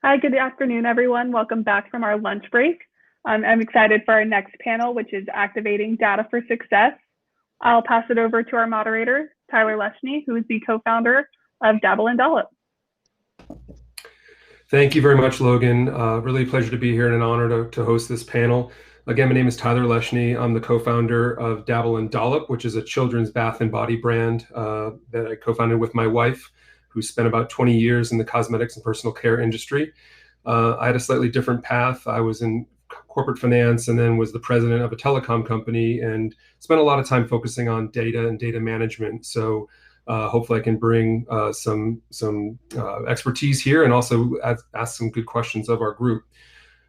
Hi, good afternoon, everyone. Welcome back from our lunch break. I'm excited for our next panel, which is Activating Data for Success. I'll pass it over to our moderator, Tyler Leshny, who is the co-founder of Dabble and Dollop. Thank you very much, Logan. Really a pleasure to be here and an honor to host this panel. Again, my name is Tyler Leshny. I'm the co-founder of Dabble and Dollop, which is a children's bath and body brand that I co-founded with my wife, who spent about 20 years in the cosmetics and personal care industry. I had a slightly different path. I was in corporate finance and then was the president of a telecom company and spent a lot of time focusing on data and data management. So hopefully I can bring some expertise here and also ask some good questions of our group.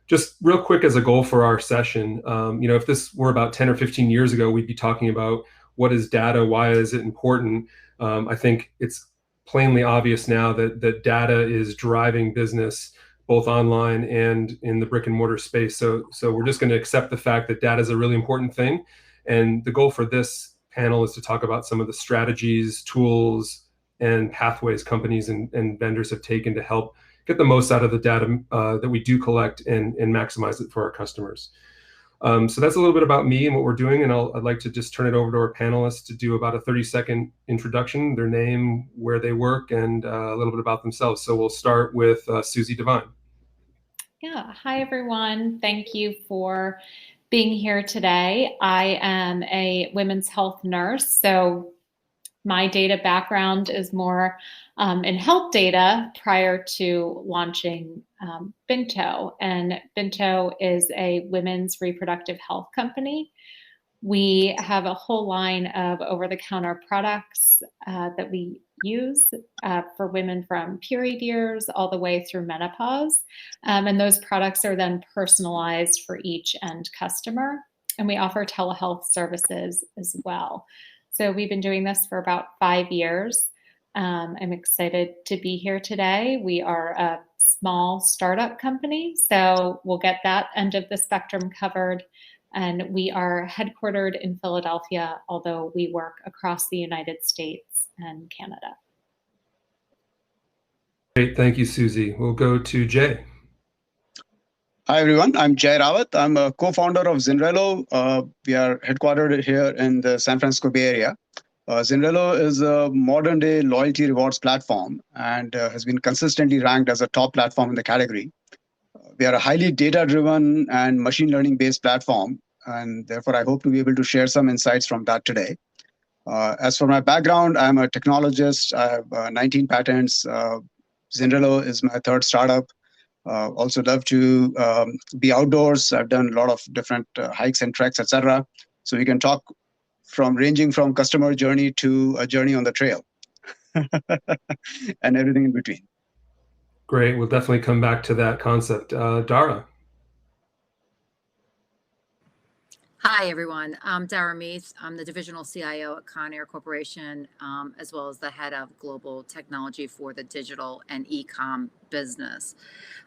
Just real quick as a goal for our session, if this were about 10 or 15 years ago, we'd be talking about what is data, why is it important? I think it's plainly obvious now that data is driving business both online and in the brick and mortar space. So we're just going to accept the fact that data is a really important thing. And the goal for this panel is to talk about some of the strategies, tools, and pathways companies and vendors have taken to help get the most out of the data that we do collect and maximize it for our customers. So that's a little bit about me and what we're doing, and I'd like to just turn it over to our panelists to do about a 30-second introduction, their name, where they work, and a little bit about themselves. So we'll start with Susie Devine. Yeah, hi everyone. Thank you for being here today. I am a women's health nurse, so my data background is more in health data prior to launching Binto. And Binto is a women's reproductive health company. We have a whole line of over-the-counter products that we use for women from period years all the way through menopause. And those products are then personalized for each end customer. And we offer telehealth services as well. So we've been doing this for about 5 years. I'm excited to be here today. We are a small startup company, so we'll get that end of the spectrum covered. And we are headquartered in Philadelphia, although we work across the United States and Canada. Great, thank you, Susie. We'll go to Jay. Hi, everyone. I'm Jay Rawat. I'm a co-founder of Zinrelo. We are headquartered here in the San Francisco Bay Area. Zinrelo is a modern-day loyalty rewards platform and has been consistently ranked as a top platform in the category. We are a highly data-driven and machine learning-based platform, and therefore I hope to be able to share some insights from that today. As for my background, I'm a technologist. I have 19 patents. Zinrelo is my third startup. Also love to be outdoors. I've done a lot of different hikes and treks, etc. So we can talk ranging from customer journey to a journey on the trail and everything in between. Great. We'll definitely come back to that concept. Dara. Hi, everyone. I'm Dara Meath. I'm the divisional CIO at Conair Corporation, as well as the head of global technology for the digital and e-com business.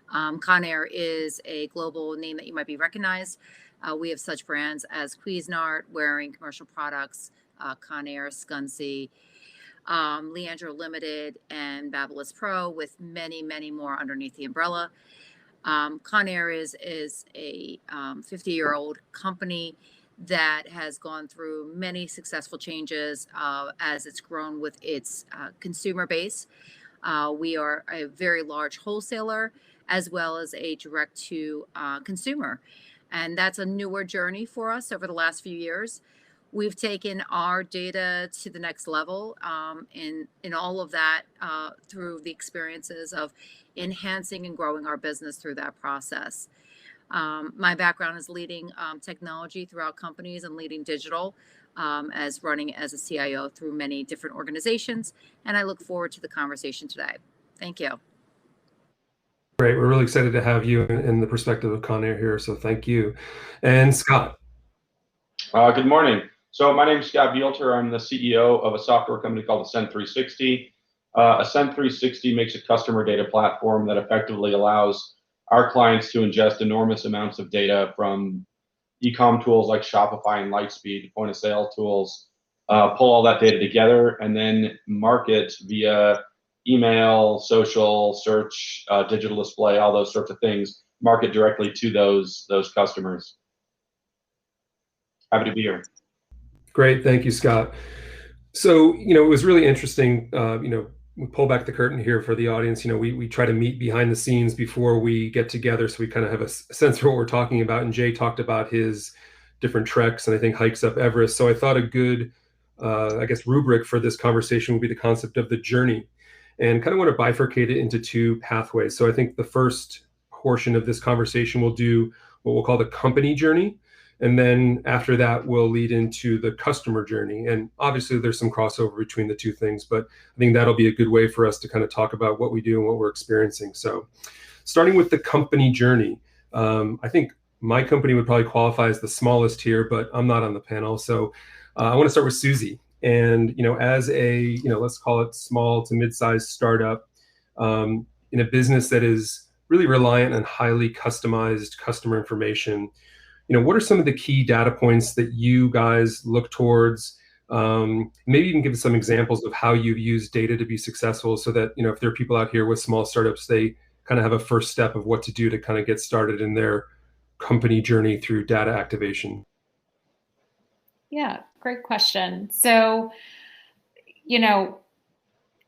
Conair is a global name that you might be recognized. We have such brands as Cuisinart, Wearing Commercial Products, Conair, Scunci, Leandro Limited, and Babyliss Pro, with many, many more underneath the umbrella. Conair is a 50-year-old company that has gone through many successful changes as it's grown with its consumer base. We are a very large wholesaler as well as a direct-to-consumer. And that's a newer journey for us over the last few years. We've taken our data to the next level in all of that through the experiences of enhancing and growing our business through that process. My background is leading technology throughout companies and leading digital as running as a CIO through many different organizations. And I look forward to the conversation today. Thank you. Great. We're really excited to have you in the perspective of Conair here. So thank you. And Scott. Good morning. So my name is Scott Buetler. I'm the CEO of a software company called Ascend360. Ascend360 makes a customer data platform that effectively allows our clients to ingest enormous amounts of data from e-com tools like Shopify and Lightspeed, point of sale tools, pull all that data together, and then market via email, social, search, digital display, all those sorts of things, market directly to those customers. Happy to be here. Great, thank you, Scott. So, it was really interesting, we pull back the curtain here for the audience. We try to meet behind the scenes before we get together, so we kind of have a sense for what we're talking about. And Jay talked about his different treks and I think hikes up Everest. So I thought a good, rubric for this conversation would be the concept of the journey, and kind of want to bifurcate it into two pathways. So I think the first portion of this conversation will do what we'll call the company journey. And then after that, we'll lead into the customer journey. And obviously there's some crossover between the two things, but I think that'll be a good way for us to kind of talk about what we do and what we're experiencing. So starting with the company journey, I think my company would probably qualify as the smallest here, but I'm not on the panel. So I want to start with Susie. And, as a, let's call it small to mid-sized startup in a business that is really reliant on highly customized customer information, what are some of the key data points that you guys look towards? Maybe even give us some examples of how you've used data to be successful, so that, if there are people out here with small startups, they kind of have a first step of what to do to kind of get started in their company journey through data activation. Yeah, great question. So,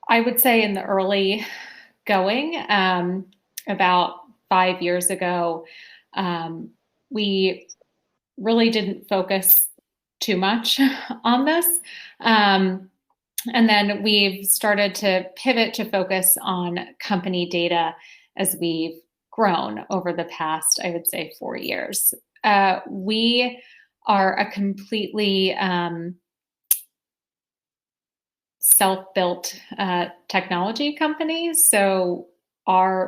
I would say in the early going, about 5 years ago, we really didn't focus too much on this. And then we've started to pivot to focus on company data as we've grown over the past, I would say, 4 years. We are a completely self-built technology company. So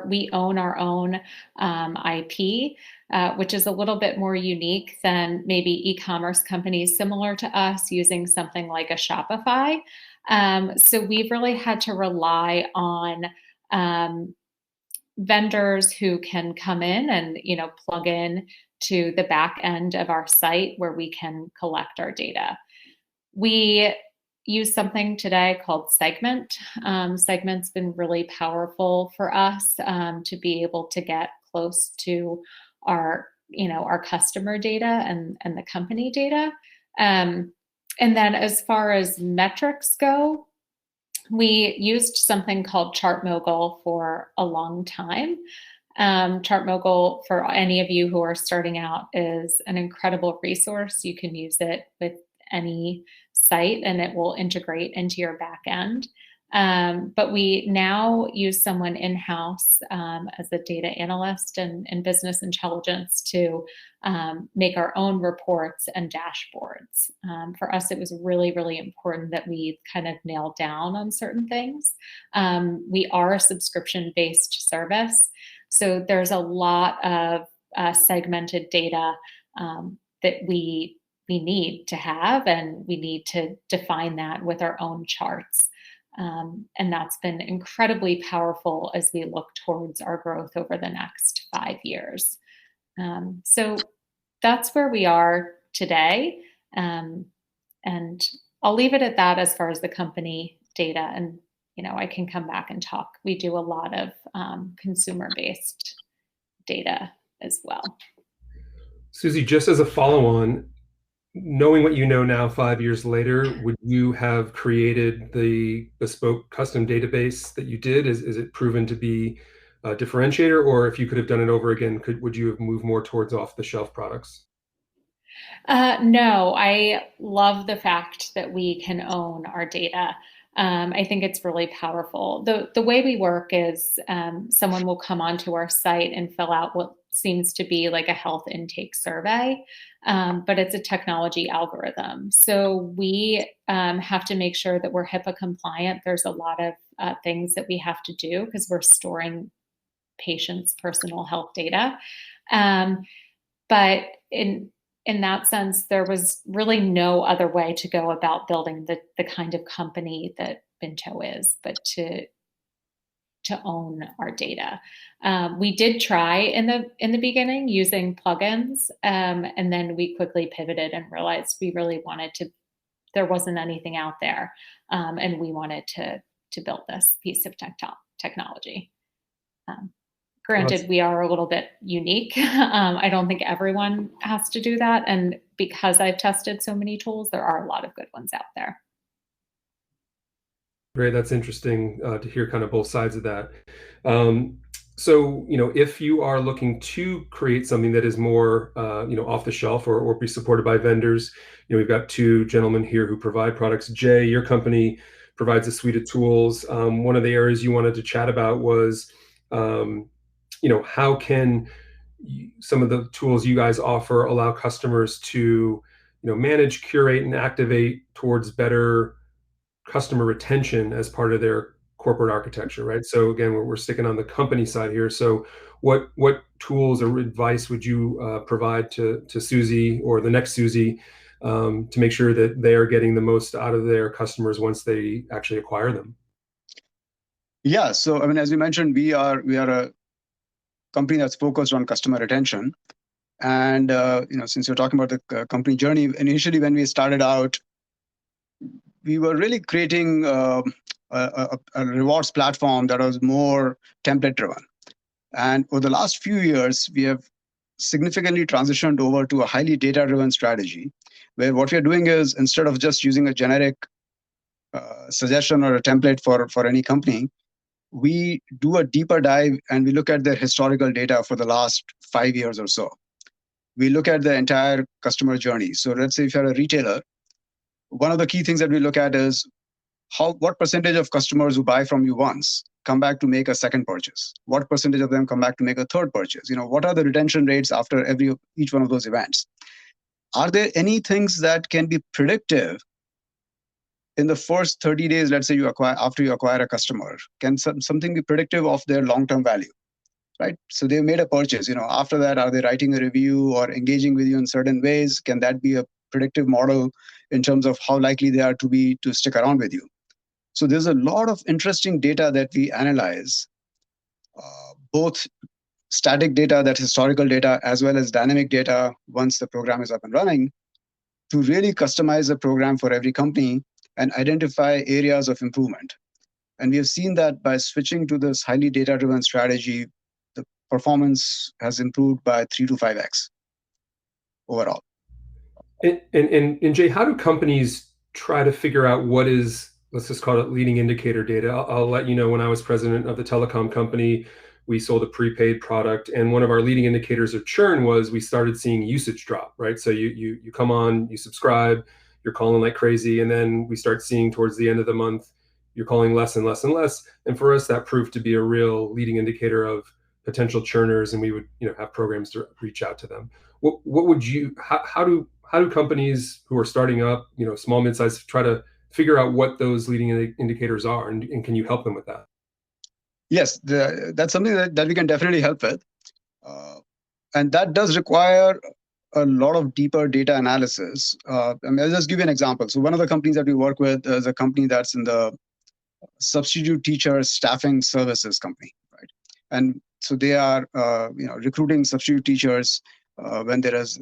we own our own IP, which is a little bit more unique than maybe e-commerce companies similar to us using something like a Shopify. So we've really had to rely on vendors who can come in and plug in to the back end of our site where we can collect our data. We use something today called Segment. Segment's been really powerful for us to be able to get close to our customer data and the company data. And then as far as metrics go, we used something called Mogul for a long time. Mogul, for any of you who are starting out, is an incredible resource. You can use it with any site and it will integrate into your back end. But we now use someone in-house as a data analyst and business intelligence to make our own reports and dashboards. For us, it was really, really important that we kind of nail down on certain things. We are a subscription-based service, so there's a lot of segmented data that we need to have, and we need to define that with our own charts. And that's been incredibly powerful as we look towards our growth over the next 5 years. So that's where we are today. And I'll leave it at that as far as the company data. And, I can come back and talk. We do a lot of consumer-based data as well. Susie, just as a follow-on, knowing what you know now 5 years later, would you have created the bespoke custom database that you did? Is it proven to be a differentiator? Or if you could have done it over again, would you have moved more towards off-the-shelf products? No, I love the fact that we can own our data. I think it's really powerful. The way we work is someone will come onto our site and fill out what seems to be like a health intake survey, but it's a technology algorithm. So we have to make sure that we're HIPAA compliant. There's a lot of things that we have to do because we're storing patients' personal health data. But in that sense, there was really no other way to go about building the kind of company that Binto is, but to own our data. We did try in the beginning using plugins, and then we quickly pivoted and realized we really wanted to. There wasn't anything out there, and we wanted to to build this piece of technology. Granted, we are a little bit unique. I don't think everyone has to do that. And because I've tested so many tools, there are a lot of good ones out there. Great. That's interesting to hear kind of both sides of that. So, if you are looking to create something that is more, off the shelf or be supported by vendors, we've got two gentlemen here who provide products. Jay, your company provides a suite of tools. One of the areas you wanted to chat about was, how can some of the tools you guys offer allow customers to, manage, curate, and activate towards better customer retention as part of their corporate architecture, right? So again, we're sticking on the company side here. So what tools or advice would you provide to Susie or the next Susie to make sure that they are getting the most out of their customers once they actually acquire them? Yeah. So, as you mentioned, we are a company that's focused on customer retention. And, since you're talking about the company journey, initially when we started out, we were really creating a rewards platform that was more template driven. And over the last few years, we have significantly transitioned over to a highly data driven strategy, where what we're doing is, instead of just using a generic suggestion or a template for any company, we do a deeper dive and we look at their historical data for the last 5 years or so. We look at the entire customer journey. So let's say if you're a retailer, one of the key things that we look at is what percentage of customers who buy from you once come back to make a second purchase? What percentage of them come back to make a third purchase? What are the retention rates after each one of those events? Are there any things that can be predictive in the first 30 days, let's say after you acquire a customer? Can something be predictive of their long-term value, right? So they've made a purchase. After that, are they writing a review or engaging with you in certain ways? Can that be a predictive model in terms of how likely they are to stick around with you? So there's a lot of interesting data that we analyze, both static data, that historical data, as well as dynamic data once the program is up and running, to really customize the program for every company and identify areas of improvement. And we have seen that by switching to this highly data-driven strategy, the performance has improved by 3 to 5x overall. And Jay, how do companies try to figure out what is, let's just call it leading indicator data? I'll let you know, when I was president of the telecom company, we sold a prepaid product, and one of our leading indicators of churn was we started seeing usage drop, right? So you come on, you subscribe, you're calling like crazy, and then we start seeing towards the end of the month, you're calling less and less and less. And for us, that proved to be a real leading indicator of potential churners, and we would have programs to reach out to them. What would you, how do companies who are starting up, small, mid-sized, try to figure out what those leading indicators are, and can you help them with that? Yes, that's something that we can definitely help with. And that does require a lot of deeper data analysis. I'll just give you an example. So one of the companies that we work with is a company that's in the substitute teacher staffing services company, right? And so they are recruiting substitute teachers when there is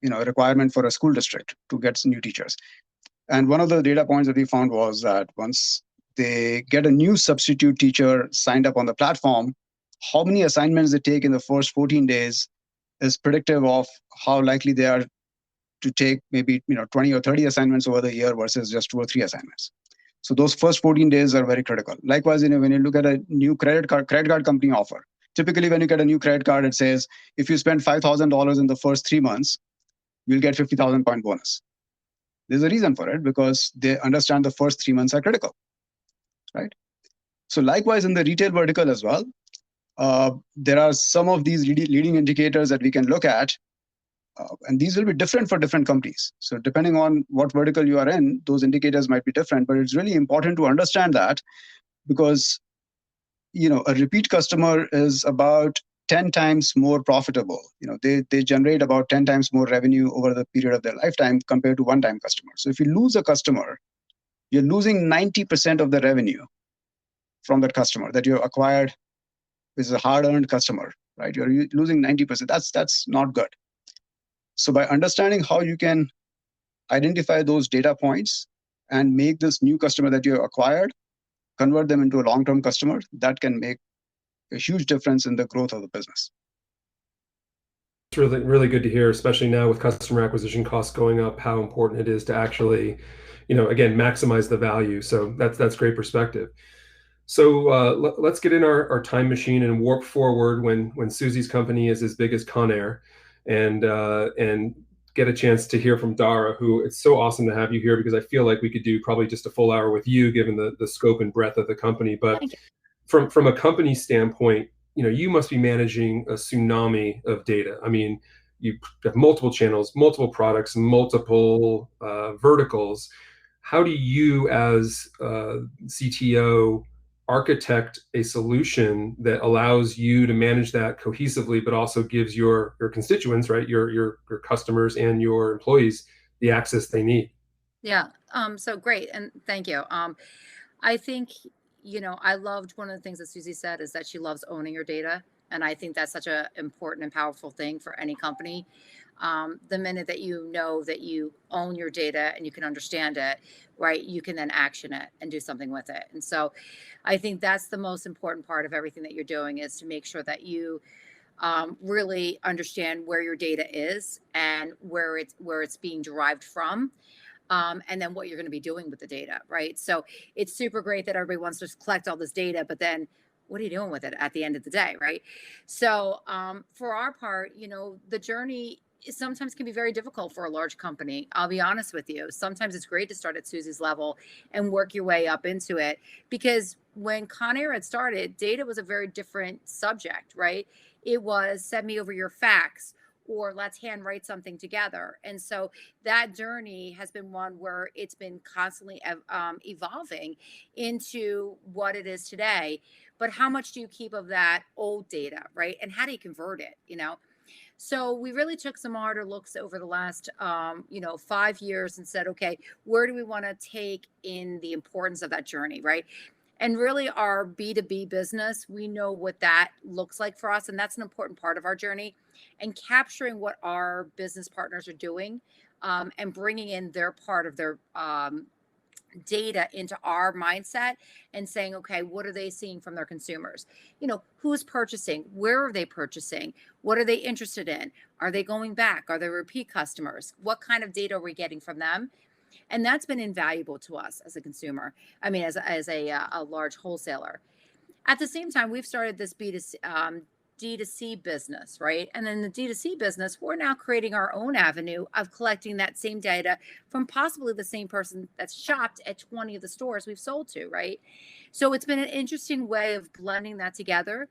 a requirement for a school district to get some new teachers. And one of the data points that we found was that once they get a new substitute teacher signed up on the platform, how many assignments they take in the first 14 days is predictive of how likely they are to take maybe 20 or 30 assignments over the year versus just 2 or 3 assignments. So those first 14 days are very critical. Likewise, when you look at a new credit card company offer, typically when you get a new credit card, it says if you spend $5,000 in the first 3 months, you'll get 50,000 point bonus. There's a reason for it, because they understand the first 3 months are critical, right? So likewise in the retail vertical as well, there are some of these leading indicators that we can look at, and these will be different for different companies. So depending on what vertical you are in, those indicators might be different, but it's really important to understand that, because a repeat customer is about 10 times more profitable. They generate about 10 times more revenue over the period of their lifetime compared to one-time customers. So if you lose a customer, you're losing 90% of the revenue from that customer that you acquired. This is a hard-earned customer, right? You're losing 90%. That's not good. So by understanding how you can identify those data points and make this new customer that you acquired convert them into a long-term customer, that can make a huge difference in the growth of the business. It's really, really good to hear, especially now with customer acquisition costs going up, how important it is to actually, again, maximize the value. So that's great perspective. So let's get in our time machine and warp forward when Susie's company is as big as Conair, and get a chance to hear from Dara, who it's so awesome to have you here, because I feel like we could do probably just a full hour with you, given the scope and breadth of the company. But from a company standpoint, you must be managing a tsunami of data. I mean, you have multiple channels, multiple products, multiple verticals. How do you, as CTO, architect a solution that allows you to manage that cohesively, but also gives your constituents, right, your customers and your employees, the access they need? Yeah. So great. And thank you. I think, I loved one of the things that Susie said is that she loves owning your data. And I think that's such an important and powerful thing for any company. The minute that you know that you own your data and you can understand it, right, you can then action it and do something with it. And so I think that's the most important part of everything that you're doing, is to make sure that you really understand where your data is and where it's being derived from. And then what you're going to be doing with the data, right? So it's super great that everybody wants to collect all this data, but then what are you doing with it at the end of the day, right? So for our part, the journey sometimes can be very difficult for a large company. I'll be honest with you. Sometimes it's great to start at Susie's level and work your way up into it, because when Conair had started, data was a very different subject, right? It was send me over your facts, or let's handwrite something together. And so that journey has been one where it's been constantly evolving into what it is today. But how much do you keep of that old data, right? And how do you convert it, So we really took some harder looks over the last, 5 years and said, okay, where do we want to take in the importance of that journey, right? And really our B2B business, we know what that looks like for us. And that's an important part of our journey, and capturing what our business partners are doing, and bringing in their part of their data into our mindset and saying, okay, what are they seeing from their consumers? Who's purchasing? Where are they purchasing? What are they interested in? Are they going back? Are they repeat customers? What kind of data are we getting from them? And that's been invaluable to us as a consumer. I mean, as a large wholesaler. At the same time, we've started this D2C business, right? And then the D2C business, we're now creating our own avenue of collecting that same data from possibly the same person that's shopped at 20 of the stores we've sold to, right? So it's been an interesting way of blending that together.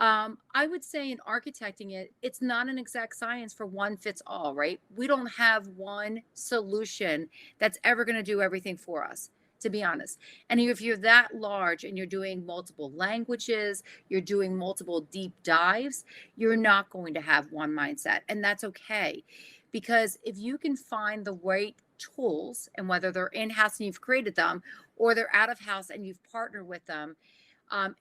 I would say in architecting it, it's not an exact science for one fits all, right? We don't have one solution that's ever going to do everything for us, to be honest. And if you're that large and you're doing multiple languages, you're doing multiple deep dives, you're not going to have one mindset. And that's okay. Because if you can find the right tools, and whether they're in-house and you've created them, or they're out of house and you've partnered with them,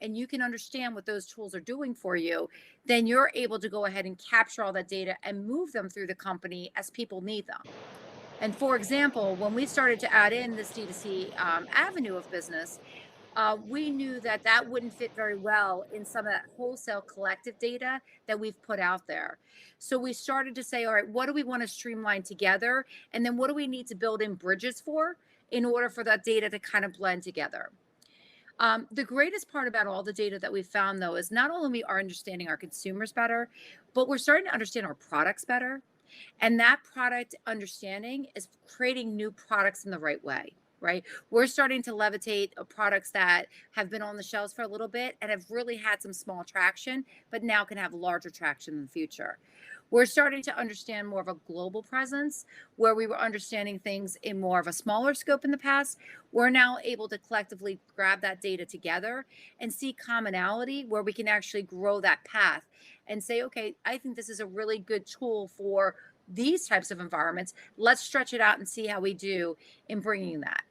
and you can understand what those tools are doing for you, then you're able to go ahead and capture all that data and move them through the company as people need them. And for example, when we started to add in this D2C avenue of business, we knew that wouldn't fit very well in some of that wholesale collective data that we've put out there. So we started to say, all right, what do we want to streamline together? And then what do we need to build in bridges for in order for that data to kind of blend together? The greatest part about all the data that we found, though, is not only are we understanding our consumers better, but we're starting to understand our products better. And that product understanding is creating new products in the right way, right? We're starting to levitate products that have been on the shelves for a little bit and have really had some small traction, but now can have larger traction in the future. We're starting to understand more of a global presence, where we were understanding things in more of a smaller scope in the past. We're now able to collectively grab that data together and see commonality where we can actually grow that path and say, okay, I think this is a really good tool for these types of environments. Let's stretch it out and see how we do in bringing that.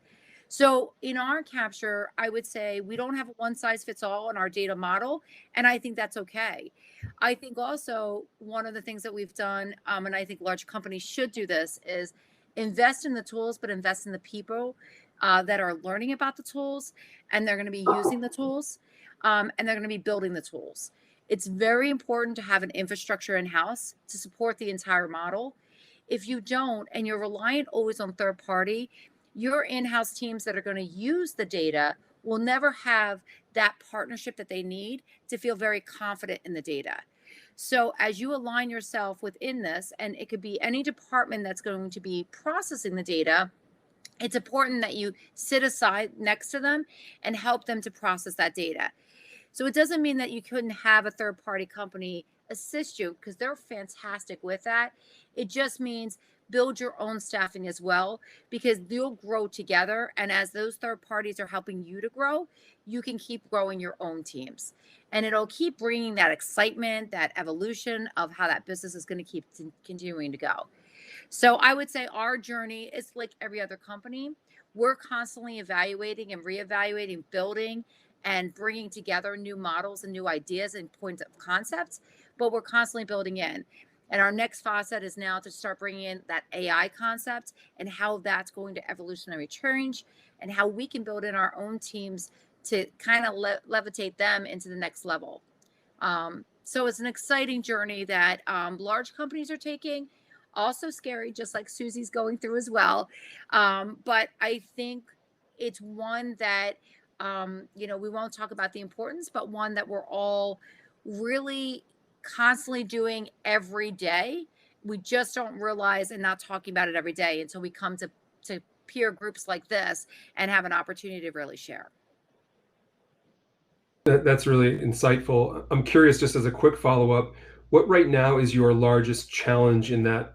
So in our capture, I would say we don't have a one size fits all in our data model. And I think that's okay. I think also one of the things that we've done, and I think large companies should do this, is invest in the tools, but invest in the people, that are learning about the tools, and they're going to be using the tools, and they're going to be building the tools. It's very important to have an infrastructure in-house to support the entire model. If you don't, and you're reliant always on third party, your in-house teams that are going to use the data will never have that partnership that they need to feel very confident in the data. So as you align yourself within this, and it could be any department that's going to be processing the data, it's important that you sit aside next to them and help them to process that data. So it doesn't mean that you couldn't have a third-party company assist you, because they're fantastic with that. It just means build your own staffing as well, because you'll grow together. And as those third parties are helping you to grow, you can keep growing your own teams. And it'll keep bringing that excitement, that evolution of how that business is going to keep continuing to go. So I would say our journey is like every other company. We're constantly evaluating and reevaluating, building and bringing together new models and new ideas and points of concepts, but we're constantly building in. And our next facet is now to start bringing in that AI concept and how that's going to evolutionary change, and how we can build in our own teams to kind of levitate them into the next level. So it's an exciting journey that large companies are taking. Also scary, just like Susie's going through as well. But I think it's one that, we won't talk about the importance, but one that we're all really constantly doing every day. We just don't realize and not talking about it every day until we come to peer groups like this and have an opportunity to really share. That's really insightful. I'm curious, just as a quick follow-up, what right now is your largest challenge in that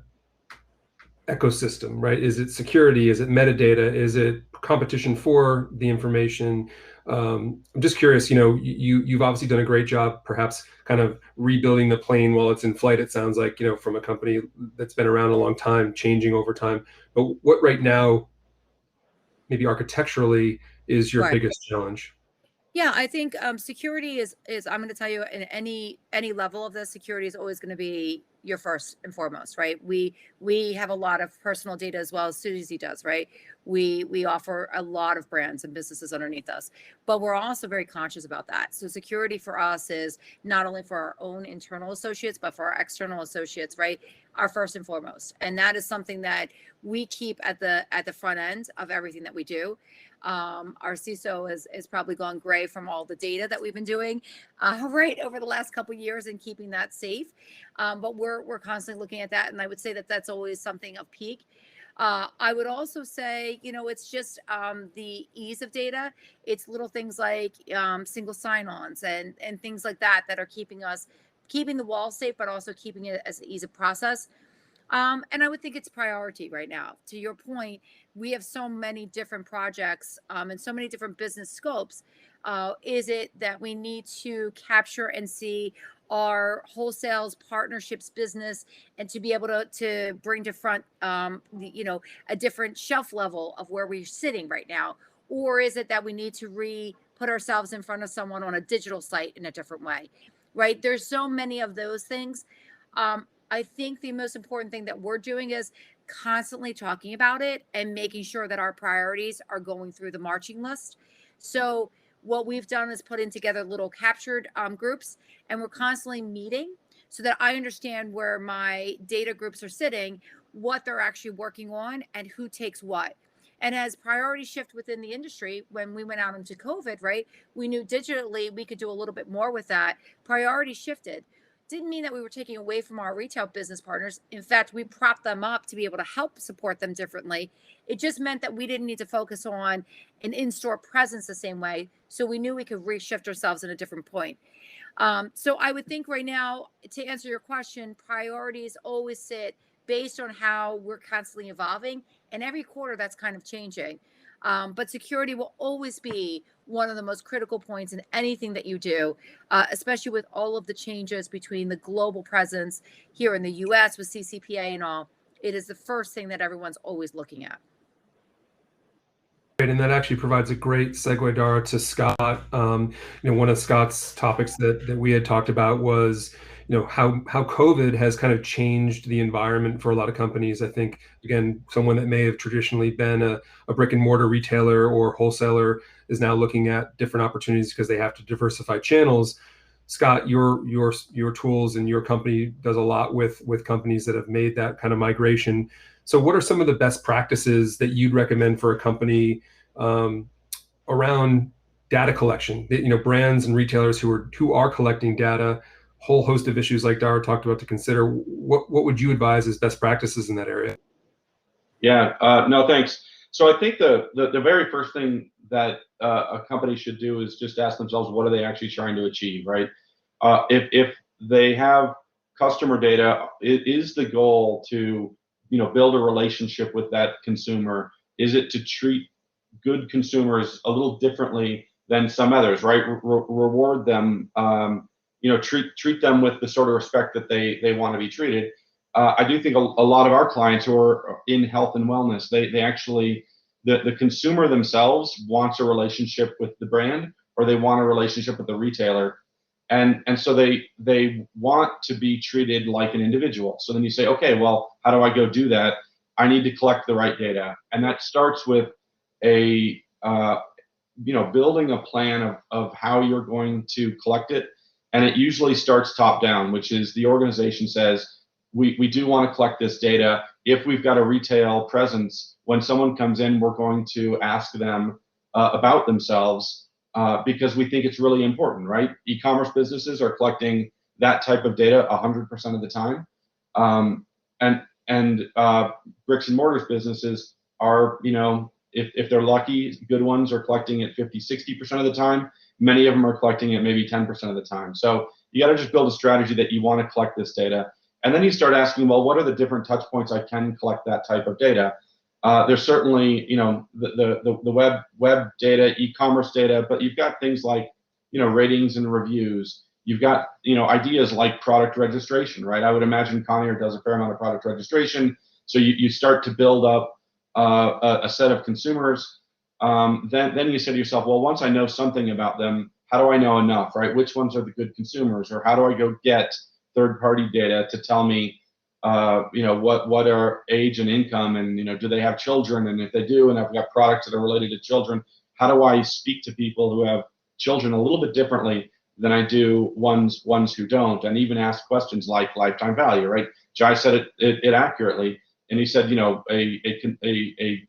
ecosystem, right? Is it security? Is it metadata? Is it competition for the information? I'm just curious, you've obviously done a great job, perhaps kind of rebuilding the plane while it's in flight. It sounds like, from a company that's been around a long time, changing over time. But what right now, maybe architecturally, is your biggest challenge? Yeah, I think security is I'm going to tell you, in any level of this, security is always going to be your first and foremost, right? We have a lot of personal data, as well as Susie does, right? We offer a lot of brands and businesses underneath us, but we're also very conscious about that. So security for us is not only for our own internal associates, but for our external associates, right? Our first and foremost. And that is something that we keep at the front end of everything that we do. Our CISO has probably gone gray from all the data that we've been doing right over the last couple of years, and keeping that safe. But we're constantly looking at that, and I would say that that's always something of peak. I would also say, it's just the ease of data. It's little things like single sign-ons and things like that are keeping the wall safe, but also keeping it as an ease of process. And I would think it's priority right now. To your point, we have so many different projects and so many different business scopes. Is it that we need to capture and see our wholesales, partnerships business, and to be able to bring to front, a different shelf level of where we're sitting right now? Or is it that we need to put ourselves in front of someone on a digital site in a different way, right? There's so many of those things. I think the most important thing that we're doing is constantly talking about it and making sure that our priorities are going through the marching list. So what we've done is put in together little captured groups, and we're constantly meeting so that I understand where my data groups are sitting, what they're actually working on, and who takes what. And as priorities shift within the industry, when we went out into COVID, right, we knew digitally we could do a little bit more with that. Priorities shifted. Didn't mean that we were taking away from our retail business partners. In fact, we propped them up to be able to help support them differently. It just meant that we didn't need to focus on an in-store presence the same way. So we knew we could reshift ourselves at a different point. So I would think right now, to answer your question, priorities always sit based on how we're constantly evolving. And every quarter that's kind of changing. But security will always be one of the most critical points in anything that you do, especially with all of the changes between the global presence here in the US with CCPA and all. It is the first thing that everyone's always looking at. And that actually provides a great segue, Dara, to Scott. One of Scott's topics that we had talked about was, how COVID has kind of changed the environment for a lot of companies. I think, again, someone that may have traditionally been a brick and mortar retailer or wholesaler is now looking at different opportunities because they have to diversify channels. Scott, your tools and your company does a lot with companies that have made that kind of migration. So what are some of the best practices that you'd recommend for a company around data collection? Brands and retailers who are collecting data, whole host of issues like Dara talked about to consider. What would you advise as best practices in that area? Yeah, no, thanks. So I think the very first thing that a company should do is just ask themselves, what are they actually trying to achieve, right? If they have customer data, is the goal to build a relationship with that consumer? Is it to treat good consumers a little differently than some others, right? Reward them, treat them with the sort of respect that they want to be treated. I do think a lot of our clients who are in health and wellness, they actually, the consumer themselves wants a relationship with the brand, or they want a relationship with the retailer. And so they want to be treated like an individual. So then you say, okay, well, how do I go do that? I need to collect the right data. And that starts with building a plan of how you're going to collect it. And it usually starts top down, which is the organization says, we do want to collect this data. If we've got a retail presence, when someone comes in, we're going to ask them about themselves because we think it's really important, right? E-commerce businesses are collecting that type of data 100% of the time. And bricks and mortars businesses are, if they're lucky, good ones are collecting it 50-60% of the time. Many of them are collecting it maybe 10% of the time. So you got to just build a strategy that you want to collect this data. And then you start asking, well, what are the different touch points I can collect that type of data? There's certainly, the web data, e-commerce data, but you've got things like, ratings and reviews. You've got, ideas like product registration, right? I would imagine Conair does a fair amount of product registration. So you start to build up a set of consumers. Then you say to yourself, well, once I know something about them, how do I know enough, right? Which ones are the good consumers, or how do I go get third-party data to tell me, what are age and income, and do they have children, and if they do, and I've got products that are related to children, how do I speak to people who have children a little bit differently than I do ones who don't, and even ask questions like lifetime value, right? Jai said it accurately, and he said, a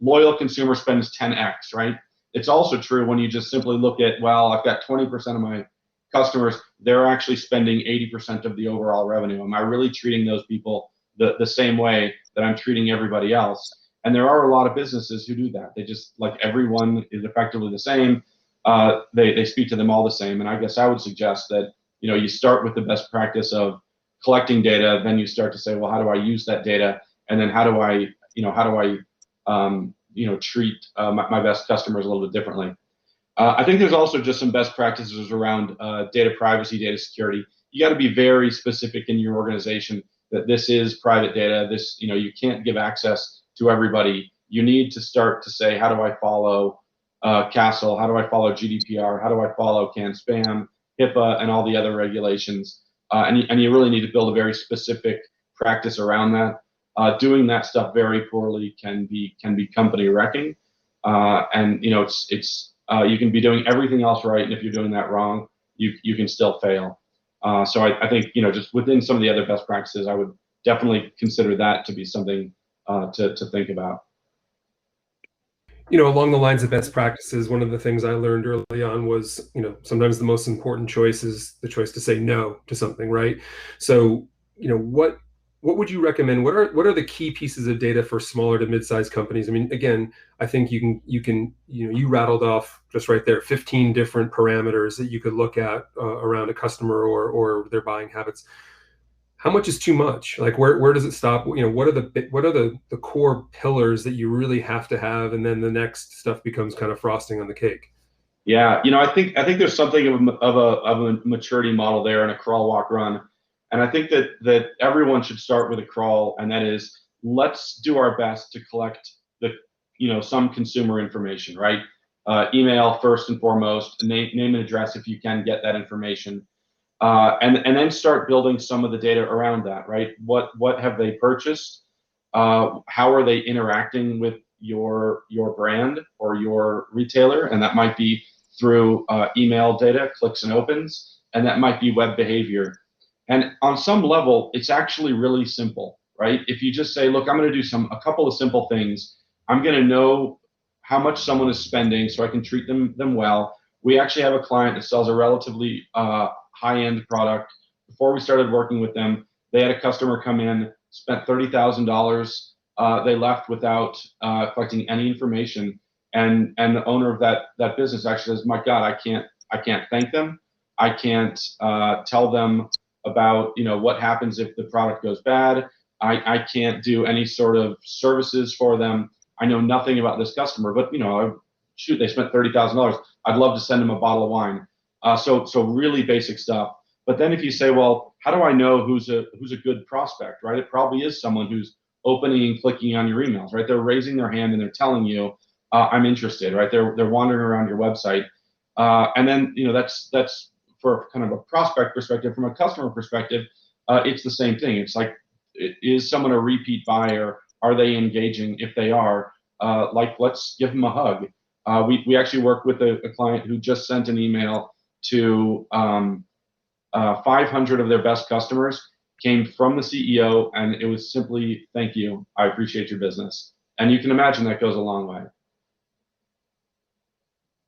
loyal consumer spends 10x, right? It's also true when you just simply look at, well, I've got 20% of my customers, they're actually spending 80% of the overall revenue. Am I really treating those people the same way that I'm treating everybody else? And there are a lot of businesses who do that. They just, like, everyone is effectively the same. They speak to them all the same. And I guess I would suggest that, you start with the best practice of collecting data, then you start to say, well, how do I use that data? And then how do I treat my best customers a little bit differently? I think there's also just some best practices around data privacy, data security. You got to be very specific in your organization that this is private data. This, you can't give access to everybody. You need to start to say, how do I follow CASL? How do I follow GDPR? How do I follow CAN-SPAM, HIPAA, and all the other regulations? And you really need to build a very specific practice around that. Doing that stuff very poorly can be company wrecking. You can be doing everything else right, and if you're doing that wrong, you can still fail. So I think, just within some of the other best practices, I would definitely consider that to be something to think about. Along the lines of best practices, one of the things I learned early on was, sometimes the most important choice is the choice to say no to something, right? So, what would you recommend? What are the key pieces of data for smaller to mid-sized companies? I mean, again, I think you rattled off just right there 15 different parameters that you could look at around a customer or their buying habits. How much is too much? Like, where does it stop? What are the core pillars that you really have to have, and then the next stuff becomes kind of frosting on the cake? Yeah, I think there's something of a maturity model there, and a crawl, walk, run. And I think that everyone should start with a crawl, and that is, let's do our best to collect some consumer information, right? Email first and foremost, name and address if you can get that information. and then start building some of the data around that, right? What have they purchased? How are they interacting with your brand or your retailer? And that might be through email data, clicks and opens, and that might be web behavior. And on some level, it's actually really simple, right? If you just say, look, I'm going to do a couple of simple things. I'm going to know how much someone is spending so I can treat them well. We actually have a client that sells a relatively high-end product. Before we started working with them, they had a customer come in, spent $30,000. They left without collecting any information, and the owner of that business actually says, "My God, I can't thank them. I can't tell them about what happens if the product goes bad. I can't do any sort of services for them. I know nothing about this customer, but shoot, they spent $30,000. I'd love to send them a bottle of wine." So really basic stuff. But then if you say, well, how do I know who's a good prospect, right? It probably is someone who's opening and clicking on your emails, right? They're raising their hand and they're telling you, I'm interested, right? They're wandering around your website. And then, that's for kind of a prospect perspective. From a customer perspective, it's the same thing. It's like, is someone a repeat buyer? Are they engaging? If they are, let's give them a hug. We actually worked with a client who just sent an email to 500 of their best customers, came from the CEO, and it was simply, "Thank you, I appreciate your business." And you can imagine that goes a long way.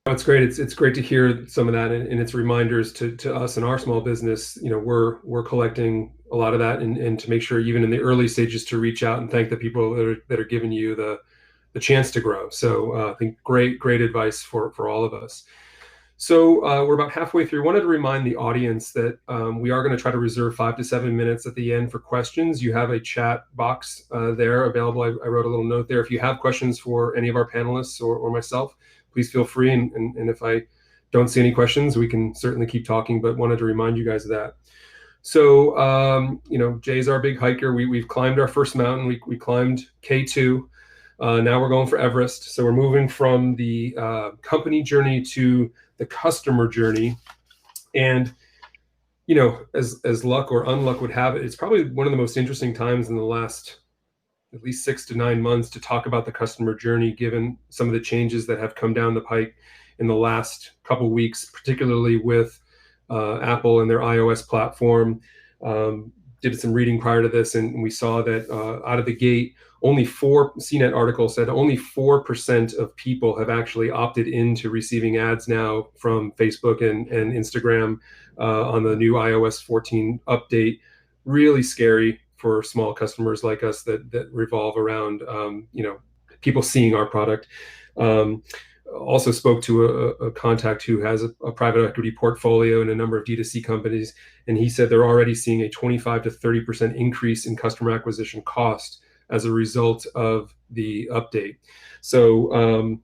That's great. It's great to hear some of that, and it's reminders to us in our small business. We're collecting a lot of that, and to make sure even in the early stages to reach out and thank the people that are giving you the chance to grow. So I think great advice for all of us. So we're about halfway through. I wanted to remind the audience that we are going to try to reserve 5 to 7 minutes at the end for questions. You have a chat box there available. I wrote a little note there. If you have questions for any of our panelists or myself, please feel free. And if I don't see any questions, we can certainly keep talking, but wanted to remind you guys of that. So, Jay's our big hiker. We've climbed our first mountain. We climbed K2. Now we're going for Everest. So we're moving from the company journey to the customer journey. And, as luck or unluck would have it, it's probably one of the most interesting times in the last at least 6 to 9 months to talk about the customer journey, given some of the changes that have come down the pike in the last couple of weeks, particularly with Apple and their iOS platform. Did some reading prior to this, and we saw that out of the gate, CNET article said only 4% of people have actually opted into receiving ads now from Facebook and Instagram on the new iOS 14 update. Really scary for small customers like us that revolve around people seeing our product. Also spoke to a contact who has a private equity portfolio in a number of D2C companies, and he said they're already seeing a 25 to 30% increase in customer acquisition cost as a result of the update. So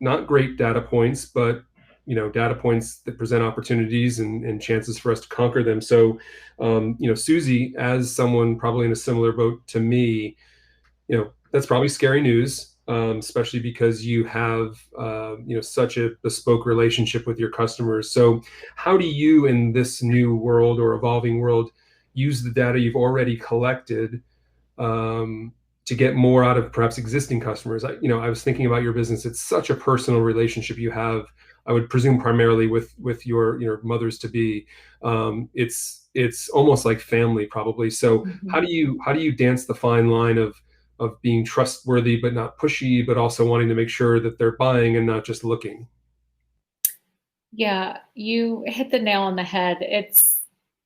not great data points, but data points that present opportunities and chances for us to conquer them. So Susie, as someone probably in a similar boat to me, that's probably scary news. Especially because you have such a bespoke relationship with your customers. So how do you, in this new world or evolving world, use the data you've already collected to get more out of perhaps existing customers? I was thinking about your business. It's such a personal relationship you have, I would presume primarily with your mothers to be. It's almost like family probably. So how do you dance the fine line of being trustworthy but not pushy, but also wanting to make sure that they're buying and not just looking? Yeah, you hit the nail on the head. It's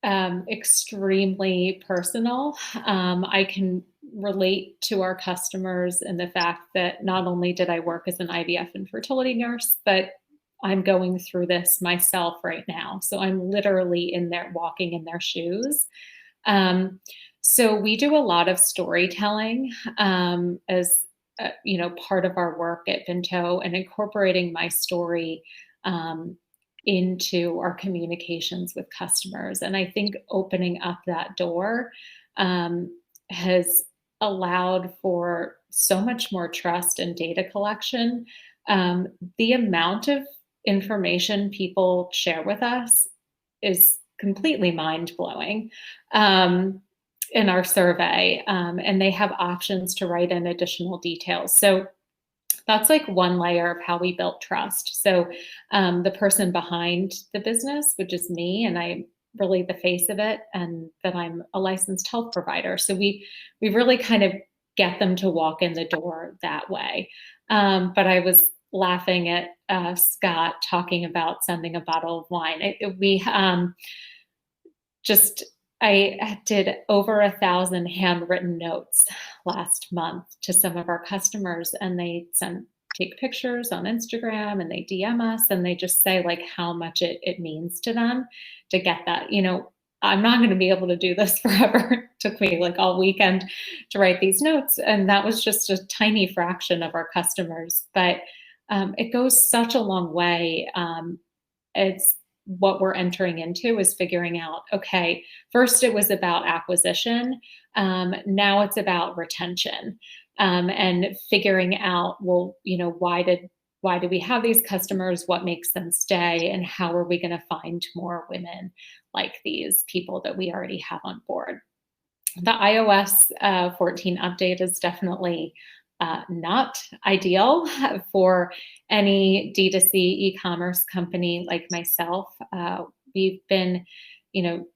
extremely personal. I can relate to our customers in the fact that not only did I work as an IVF and fertility nurse, but I'm going through this myself right now. So I'm literally walking in their shoes. So we do a lot of storytelling as part of our work at Vinto, and incorporating my story into our communications with customers. And I think opening up that door has allowed for so much more trust and data collection. The amount of information people share with us is completely mind-blowing in our survey, and they have options to write in additional details. So that's like one layer of how we built trust. So the person behind the business, which is me, and I'm really the face of it, and that I'm a licensed health provider. So we really kind of get them to walk in the door that way. But I was laughing at Scott talking about sending a bottle of wine. I did over 1,000 handwritten notes last month to some of our customers, and they take pictures on Instagram and they DM us and they just say like how much it means to them to get that. You know, I'm not going to be able to do this forever. It took me like all weekend to write these notes, and that was just a tiny fraction of our customers, but it goes such a long way. It's what we're entering into is figuring out, okay, first it was about acquisition. Now it's about retention, and figuring out, well, you know, why do we have these customers? What makes them stay? And how are we going to find more women like these people that we already have on board? The iOS 14 update is definitely not ideal for any D2C e-commerce company like myself. We've been, you know,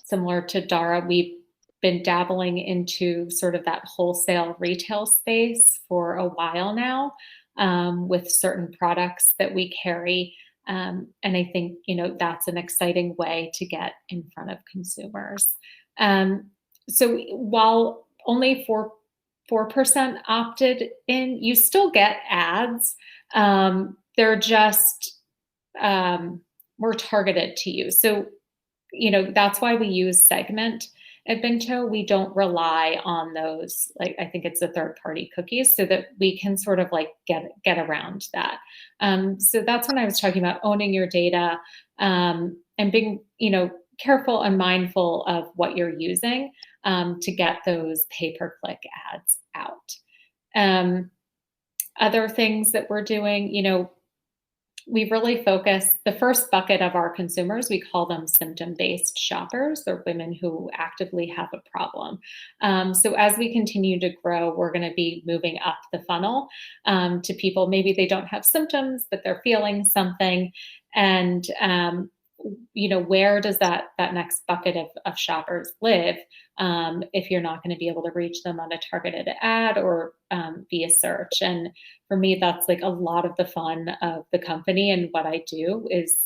similar to Dara, we've been dabbling into sort of that wholesale retail space for a while now, with certain products that we carry. And I think, you know, that's an exciting way to get in front of consumers. So while only 4% opted in, you still get ads. They're just more targeted to you. So, you know, that's why we use segment at Binto. We don't rely on those, like, I think it's a third-party cookies, so that we can sort of like get around that. So that's when I was talking about owning your data, and being, you know, careful and mindful of what you're using to get those pay-per-click ads out. Other things that we're doing, you know, we really focus, the first bucket of our consumers, we call them symptom-based shoppers. They're women who actively have a problem. So as we continue to grow, we're going to be moving up the funnel to people, maybe they don't have symptoms, but they're feeling something. And you know, where does that next bucket of shoppers live if you're not going to be able to reach them on a targeted ad or via search? And for me, that's like a lot of the fun of the company, and what I do is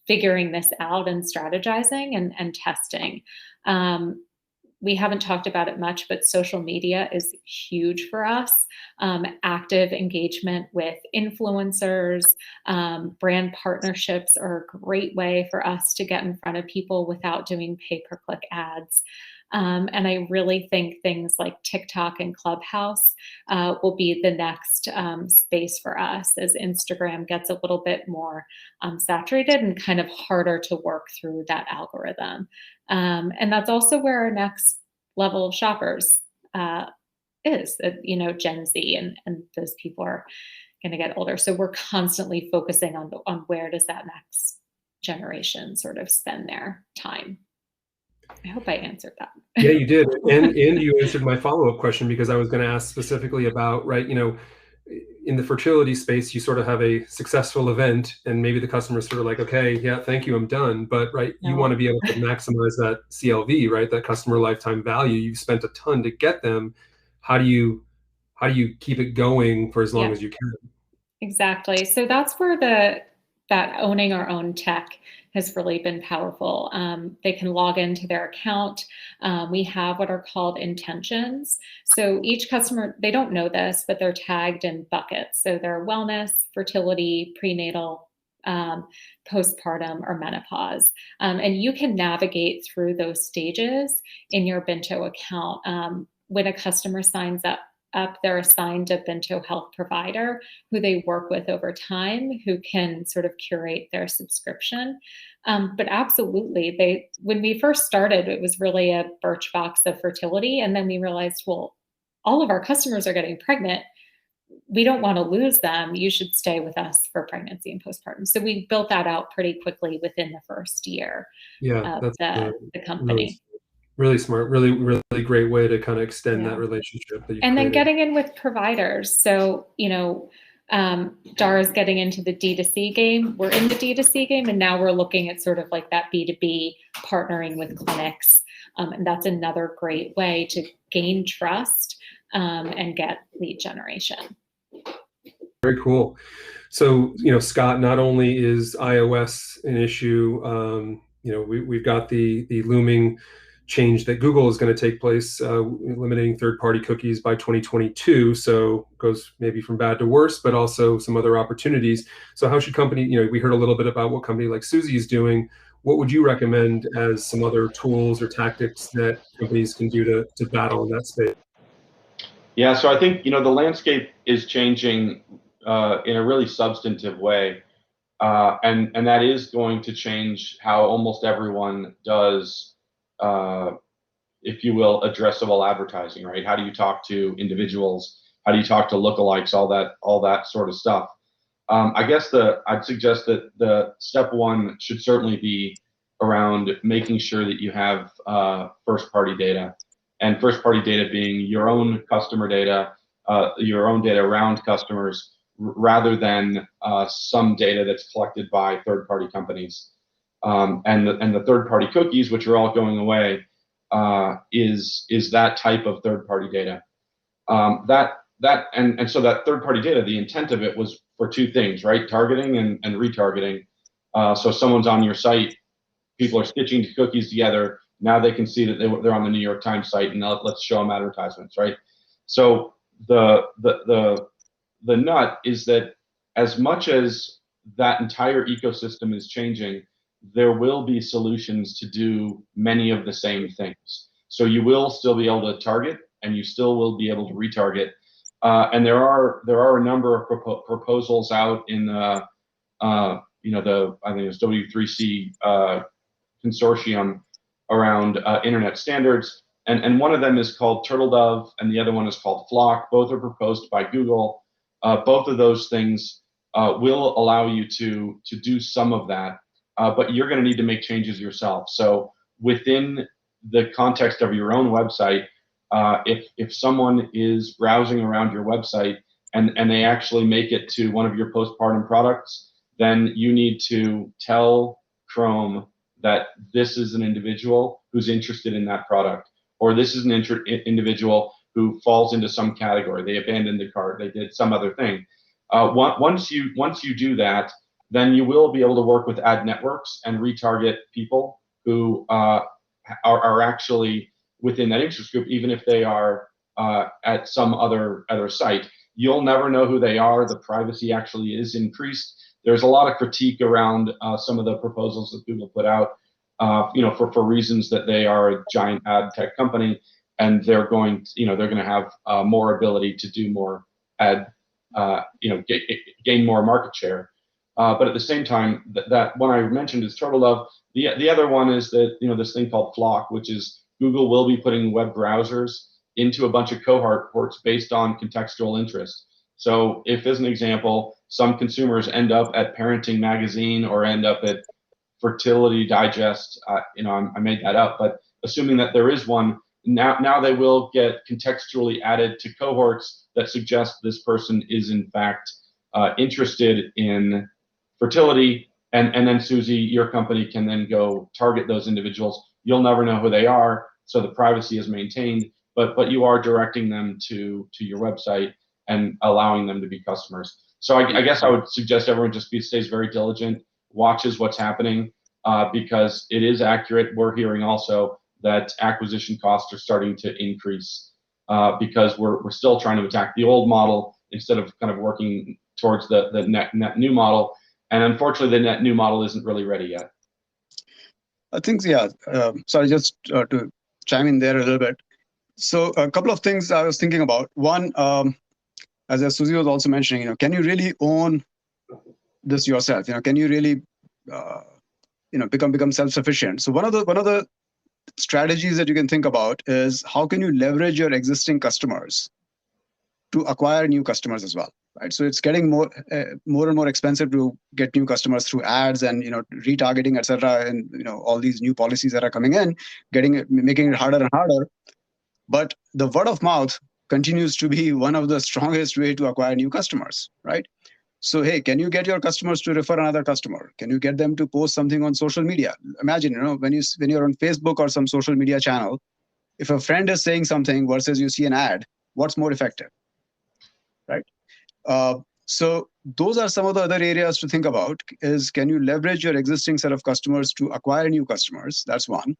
figuring this out and strategizing and testing. We haven't talked about it much, but social media is huge for us. Active engagement with influencers, brand partnerships are a great way for us to get in front of people without doing pay-per-click ads. And I really think things like TikTok and Clubhouse will be the next space for us as Instagram gets a little bit more saturated and kind of harder to work through that algorithm. And that's also where our next level of shoppers is, you know, Gen Z, and those people are going to get older. So we're constantly focusing on where does that next generation sort of spend their time. I hope I answered that. Yeah, you did. And you answered my follow-up question, because I was going to ask specifically about, right, you know, in the fertility space, you sort of have a successful event and maybe the customer's sort of like, okay, yeah, thank you, I'm done. But right, you want to be able to maximize that CLV, right? That customer lifetime value. You've spent a ton to get them. How do you keep it going for as long as you can? Exactly. So that's where that owning our own tech has really been powerful. They can log into their account. We have what are called intentions. So each customer, they don't know this, but they're tagged in buckets. So they're wellness, fertility, prenatal, postpartum, or menopause. And you can navigate through those stages in your Binto account. When a customer signs up, they're assigned a Binto health provider who they work with over time, who can sort of curate their subscription. But absolutely, when we first started, it was really a Birchbox of fertility. And then we realized, well, all of our customers are getting pregnant. we don't want to lose them. You should stay with us for pregnancy and postpartum. So we built that out pretty quickly within the first year of that's the company. Really smart, really great way to kind of extend that relationship that you and created. Then getting in with providers. So, Dara's getting into the D2C game. We're in the D2C game, and now we're looking at sort of like that B2B, partnering with clinics. And that's another great way to gain trust and get lead generation. Very cool. So, Scott, not only is iOS an issue, we've got the looming change that Google is going to take place, limiting third-party cookies by 2022. So it goes maybe from bad to worse, but also some other opportunities. So how should we heard a little bit about what company like Susie is doing. What would you recommend as some other tools or tactics that companies can do to battle in that space? Yeah, so I think, the landscape is changing in a really substantive way. And that is going to change how almost everyone does, if you will, addressable advertising, right? How do you talk to individuals? How do you talk to lookalikes? All that sort of stuff. I guess I'd suggest that the step one should certainly be around making sure that you have first-party data, and first-party data being your own customer data, your own data around customers, rather than some data that's collected by third-party companies. And the third-party cookies, which are all going away, is that type of third-party data. So that third-party data, the intent of it was for two things, right? Targeting and retargeting. So someone's on your site, people are stitching cookies together. Now they can see that they're on the New York Times site, and now let's show them advertisements, right? So the nut is that as much as that entire ecosystem is changing, there will be solutions to do many of the same things. So you will still be able to target, and you still will be able to retarget. And there are a number of proposals out in the I think it's W3C consortium around internet standards. And one of them is called Turtle Dove, and the other one is called Flock. Both are proposed by Google. Both of those things will allow you to do some of that, but you're going to need to make changes yourself. So within the context of your own website, if someone is browsing around your website and they actually make it to one of your postpartum products, then you need to tell Chrome that this is an individual who's interested in that product, or this is an individual who falls into some category. They abandoned the cart, they did some other thing. Once you do that, then you will be able to work with ad networks and retarget people who are actually within that interest group, even if they are at some other site. You'll never know who they are. The privacy actually is increased. There's a lot of critique around some of the proposals that Google put out, for reasons that they are a giant ad tech company, and they're going to have more ability to do more ad, gain more market share. But at the same time, that one I mentioned is Turtle Dove. The other one is that this thing called Flock, which is Google will be putting web browsers into a bunch of cohorts based on contextual interest. So if, as an example, some consumers end up at Parenting Magazine or end up at Fertility Digest, I made that up, but assuming that there is one, now they will get contextually added to cohorts that suggest this person is in fact interested in fertility, and then Susie, your company can then go target those individuals. You'll never know who they are, so the privacy is maintained, but you are directing them to your website and allowing them to be customers. So I guess I would suggest everyone just stays very diligent, watches what's happening, because it is accurate. We're hearing also that acquisition costs are starting to increase because we're still trying to attack the old model instead of kind of working towards the net new model. And unfortunately, the net new model isn't really ready yet. I think, sorry, just to chime in there a little bit. So a couple of things I was thinking about. One, as Susie was also mentioning, can you really own this yourself? Can you really, become self-sufficient? So one of the strategies that you can think about is how can you leverage your existing customers to acquire new customers as well? right? So it's getting more and more expensive to get new customers through ads and retargeting, etc. And all these new policies that are coming in, making it harder and harder. But the word of mouth continues to be one of the strongest way to acquire new customers, right? So, hey, can you get your customers to refer another customer? Can you get them to post something on social media? Imagine, when you're on Facebook or some social media channel, if a friend is saying something versus you see an ad, what's more effective, right? So those are some of the other areas to think about. Is can you leverage your existing set of customers to acquire new customers? That's one.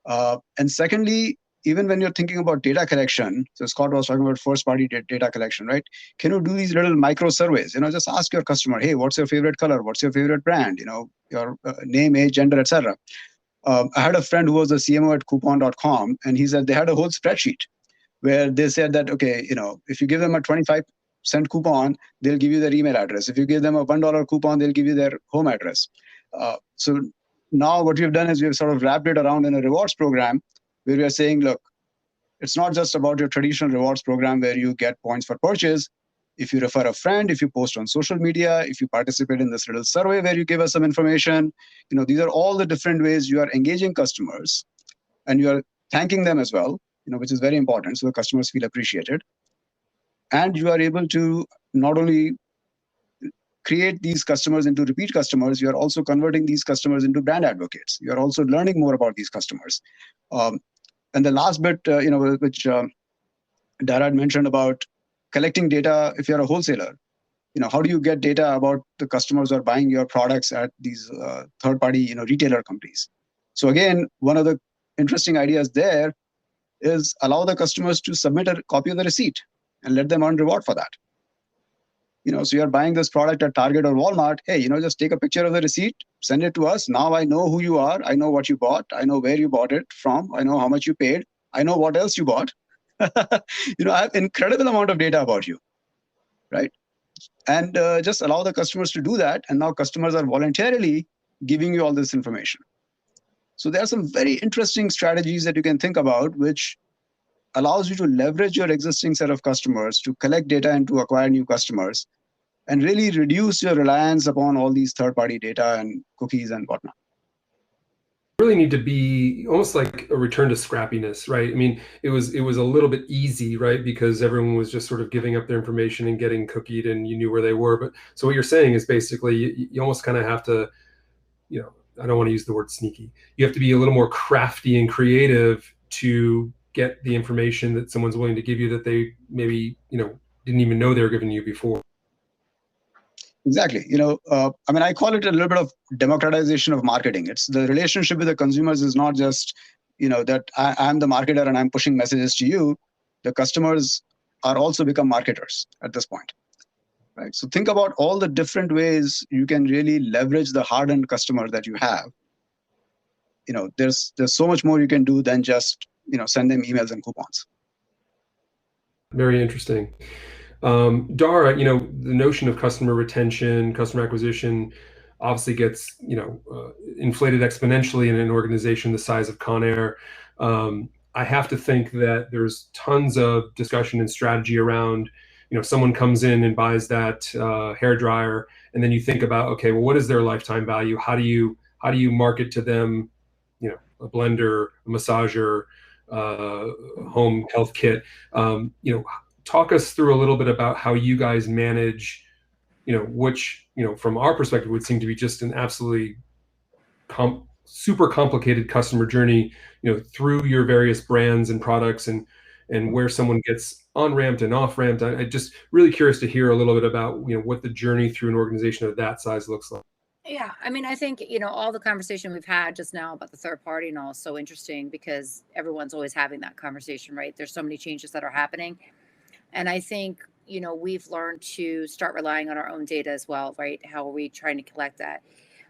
And secondly, even when you're thinking about data collection, so Scott was talking about first-party data collection, right? Can you do these little micro surveys? Just ask your customer, hey, what's your favorite color? What's your favorite brand? Your name, age, gender, etc. I had a friend who was a CMO at coupon.com, and he said they had a whole spreadsheet where they said that, okay, if you give them a 25-cent coupon, they'll give you their email address. If you give them a $1 coupon, they'll give you their home address. So now what we've done is we've sort of wrapped it around in a rewards program where we are saying, look, it's not just about your traditional rewards program where you get points for purchase. If you refer a friend, if you post on social media, if you participate in this little survey where you give us some information, these are all the different ways you are engaging customers and you are thanking them as well, which is very important. So the customers feel appreciated. And you are able to not only create these customers into repeat customers, you are also converting these customers into brand advocates. You are also learning more about these customers. And the last bit, which Dara had mentioned about collecting data. If you're a wholesaler, how do you get data about the customers who are buying your products at these third-party, retailer companies? So again, one of the interesting ideas there is allow the customers to submit a copy of the receipt and let them earn reward for that. So you're buying this product at Target or Walmart. Hey, just take a picture of the receipt, send it to us. Now I know who you are. I know what you bought. I know where you bought it from. I know how much you paid. I know what else you bought. I have incredible amount of data about you, right? And just allow the customers to do that. And now customers are voluntarily giving you all this information. So there are some very interesting strategies that you can think about, which allows you to leverage your existing set of customers to collect data and to acquire new customers and really reduce your reliance upon all these third-party data and cookies and whatnot. Really need to be almost like a return to scrappiness, right? I mean, it was a little bit easy, right? Because everyone was just sort of giving up their information and getting cookied and you knew where they were. But so what you're saying is basically you almost kind of have to, I don't want to use the word sneaky. You have to be a little more crafty and creative to get the information that someone's willing to give you that they maybe, didn't even know they were giving you before. Exactly. I call it a little bit of democratization of marketing. It's the relationship with the consumers is not just, that I'm the marketer and I'm pushing messages to you. The customers are also become marketers at this point, right? So think about all the different ways you can really leverage the hardened customer that you have. There's so much more you can do than just, send them emails and coupons. Very interesting. Dara, the notion of customer retention, customer acquisition obviously gets, inflated exponentially in an organization the size of Conair. I have to think that there's tons of discussion and strategy around, someone comes in and buys that hairdryer, and then you think about, okay, well, what is their lifetime value? How do you market to them, a blender, a massager, home health kit? Talk us through a little bit about how you guys manage, which, from our perspective would seem to be just an absolutely super complicated customer journey, through your various brands and products and where someone gets on-ramped and off-ramped. I'm just really curious to hear a little bit about, what the journey through an organization of that size looks like. Yeah, I think, all the conversation we've had just now about the third party and all is so interesting because everyone's always having that conversation, right? There's so many changes that are happening. And I think, we've learned to start relying on our own data as well, right? How are we trying to collect that?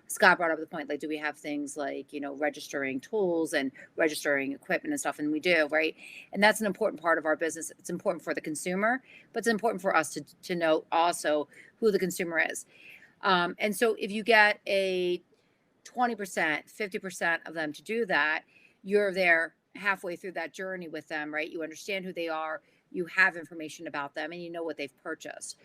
Scott brought up the point, like, do we have things like, registering tools and registering equipment and stuff? And we do, right? And that's an important part of our business. It's important for the consumer, but it's important for us to know also who the consumer is. And so if you get a 20%, 50% of them to do that, you're there halfway through that journey with them, right? You understand who they are, you have information about them, and you know what they've purchased.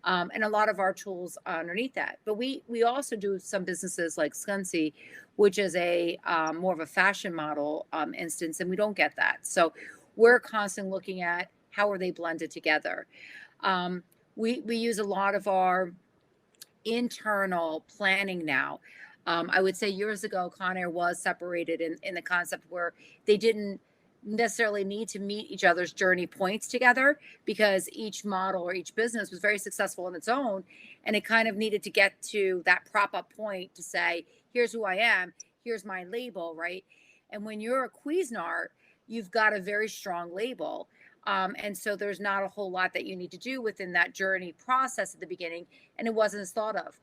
and a lot of our tools underneath that. But we also do some businesses like Scunsi, which is a more of a fashion model instance, and we don't get that. So we're constantly looking at how are they blended together. We use a lot of our internal planning now. I would say years ago, Conair was separated in the concept where they didn't necessarily need to meet each other's journey points together, because each model or each business was very successful on its own, and it kind of needed to get to that prop up point to say, here's who I am, here's my label, right? And when you're a Cuisinart, you've got a very strong label. And so there's not a whole lot that you need to do within that journey process at the beginning, and it wasn't as thought of.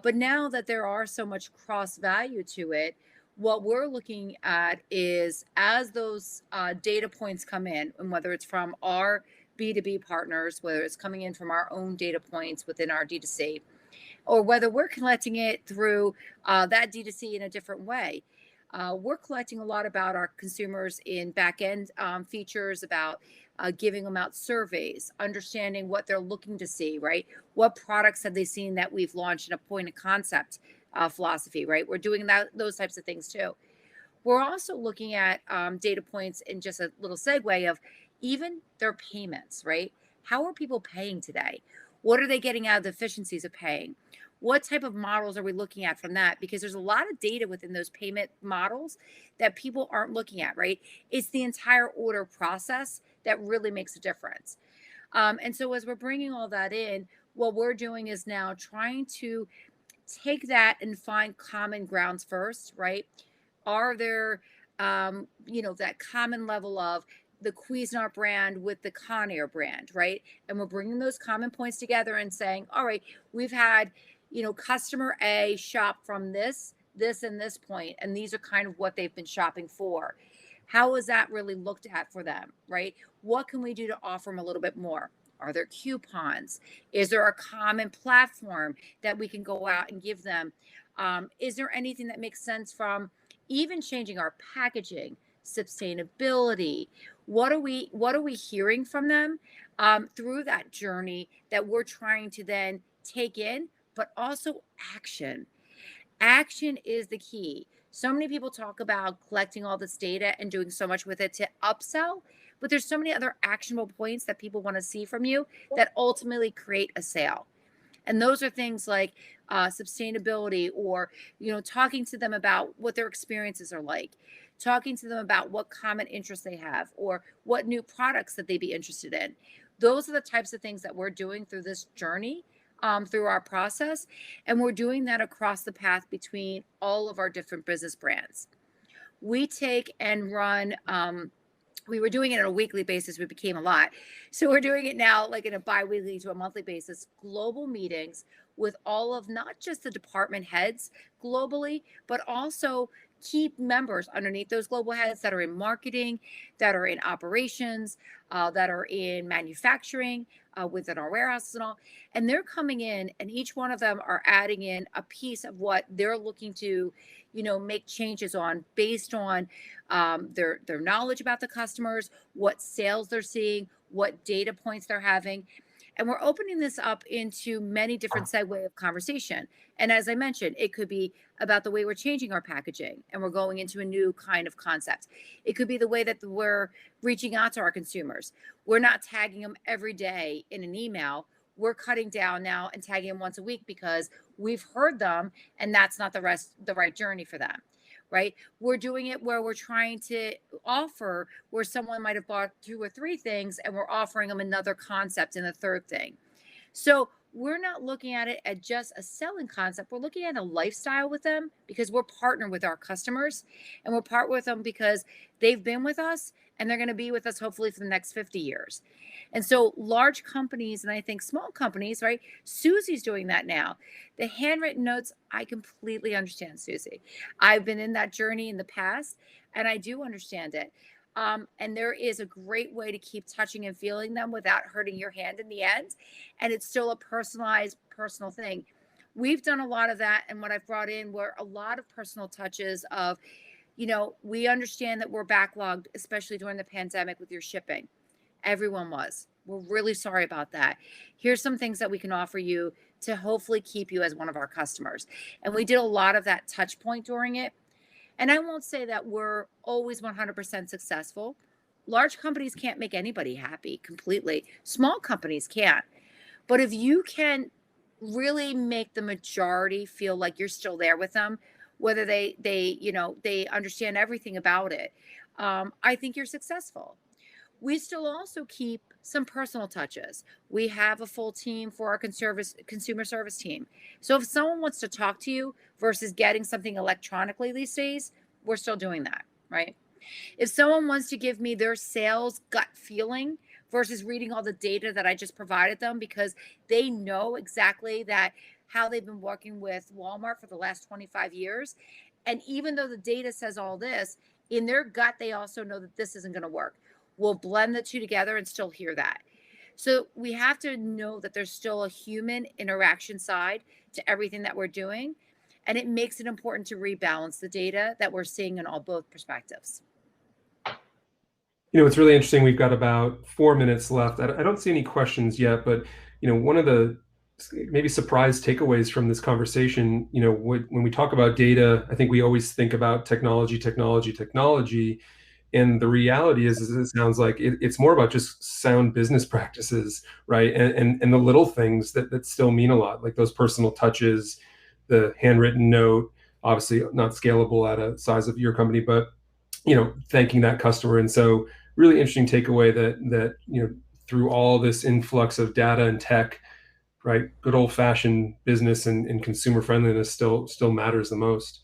But now that there are so much cross value to it, what we're looking at is as those data points come in, and whether it's from our B2B partners, whether it's coming in from our own data points within our D2C, or whether we're collecting it through that D2C in a different way. We're collecting a lot about our consumers in back-end features, about giving them out surveys, understanding what they're looking to see, right? What products have they seen that we've launched in a point of concept philosophy, right? We're doing those types of things too. We're also looking at data points in just a little segue of even their payments, right? How are people paying today? What are they getting out of the efficiencies of paying? What type of models are we looking at from that? Because there's a lot of data within those payment models that people aren't looking at, right? It's the entire order process that really makes a difference. And so as we're bringing all that in, what we're doing is now trying to take that and find common grounds first, right? Are there, that common level of the Cuisinart brand with the Conair brand, right? And we're bringing those common points together and saying, all right, we've had, customer A shop from this, and this point, and these are kind of what they've been shopping for. How is that really looked at for them, right? What can we do to offer them a little bit more? Are there coupons? Is there a common platform that we can go out and give them? Is there anything that makes sense from even changing our packaging, sustainability? What are we hearing from them through that journey that we're trying to then take in, but also action? Action is the key. So many people talk about collecting all this data and doing so much with it to upsell, but there's so many other actionable points that people want to see from you that ultimately create a sale. And those are things like sustainability, or, talking to them about what their experiences are like, talking to them about what common interests they have, or what new products that they'd be interested in. Those are the types of things that we're doing through this journey, through our process. And we're doing that across the path between all of our different business brands. We take and run, we were doing it on a weekly basis, we became a lot. So we're doing it now like in a bi-weekly to a monthly basis, global meetings with all of not just the department heads globally, but also key members underneath those global heads that are in marketing, that are in operations, that are in manufacturing, within our warehouses and all. And they're coming in, and each one of them are adding in a piece of what they're looking to, make changes on based on their knowledge about the customers, what sales they're seeing, what data points they're having. And we're opening this up into many different segue of conversation. And as I mentioned, it could be about the way we're changing our packaging and we're going into a new kind of concept. It could be the way that we're reaching out to our consumers. We're not tagging them every day in an email. We're cutting down now and tagging them once a week because we've heard them, and that's not the right journey for them. Right? We're doing it where we're trying to offer where someone might have bought 2 or 3 things, and we're offering them another concept and a third thing. So we're not looking at it as just a selling concept. We're looking at a lifestyle with them because we're partnered with our customers, and we're part with them because they've been with us and they're going to be with us hopefully for the next 50 years. And so large companies, and I think small companies, right? Susie's doing that now. The handwritten notes, I completely understand, Susie. I've been in that journey in the past, and I do understand it. And there is a great way to keep touching and feeling them without hurting your hand in the end. And it's still a personalized, personal thing. We've done a lot of that. And what I've brought in were a lot of personal touches of, we understand that we're backlogged, especially during the pandemic with your shipping. Everyone was. We're really sorry about that. Here's some things that we can offer you to hopefully keep you as one of our customers. And we did a lot of that touch point during it. And I won't say that we're always 100% successful. Large companies can't make anybody happy completely. Small companies can't. But if you can really make the majority feel like you're still there with them, whether they understand everything about it, I think you're successful. We still also keep some personal touches. We have a full team for our consumer service team. So if someone wants to talk to you versus getting something electronically these days, we're still doing that, right? If someone wants to give me their sales gut feeling versus reading all the data that I just provided them, because they know exactly that how they've been working with Walmart for the last 25 years. And even though the data says all this, in their gut, they also know that this isn't going to work. We'll blend the two together and still hear that. So we have to know that there's still a human interaction side to everything that we're doing. And it makes it important to rebalance the data that we're seeing in both perspectives. It's really interesting. We've got about 4 minutes left. I don't see any questions yet, but one of the maybe surprise takeaways from this conversation, when we talk about data, I think we always think about technology. And the reality is it sounds like it's more about just sound business practices, right? And the little things that still mean a lot, like those personal touches, the handwritten note, obviously not scalable at a size of your company, but thanking that customer. And so really interesting takeaway that through all this influx of data and tech, right, good old fashioned business and consumer friendliness still matters the most.